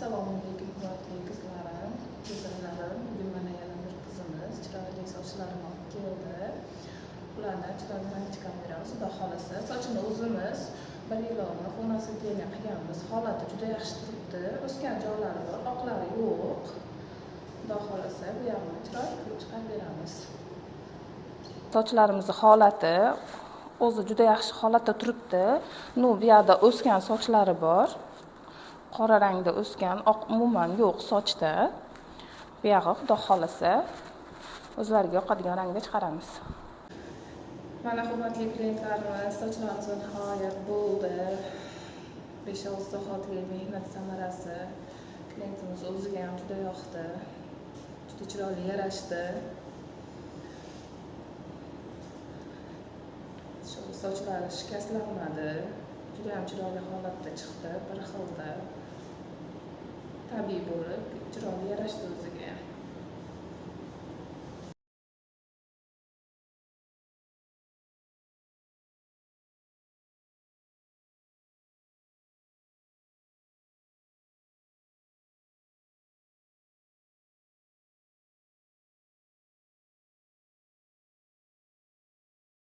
Assalomu alaykum hurmatli qizlarim, go'zallarim. Bugun mana yana bir qizimiz chiroyli sochlarini olib keldi. Ularni chiroyli rang chiqarib beramiz, xudo xolasa. Sochini o'zimiz 1 yil oldin fonasitiya qilganmiz. Holati juda yaxshi turibdi. O'sgan joylari bor, oqlari yo'q. Xudo xolasa bu yerni chiroyli qilib chiqarib beramiz. Sochlarimiz holati o'zi juda yaxshi holatda turibdi. Bu yerda o'sgan sochlari bor. Qora rangda o'sgan, oq umuman yo'q sochda. Bu yog'i xudo xolasa o'zlariga yoqadigan rangda chiqaramiz. Mana hurmatli klientlarimiz, sochlarimiz nihoyat bo'ldi. 5-6 soatlik mehnat samarasi. Klientimiz o'ziga ham juda yoqdi. Juda chiroyli yarashdi. Sochlari shikastlanmadi. Juda ham chiroyli holatda chiqdi, bir xilda. Tabiiy bo'lib, chiroyli yarashdi o'ziga.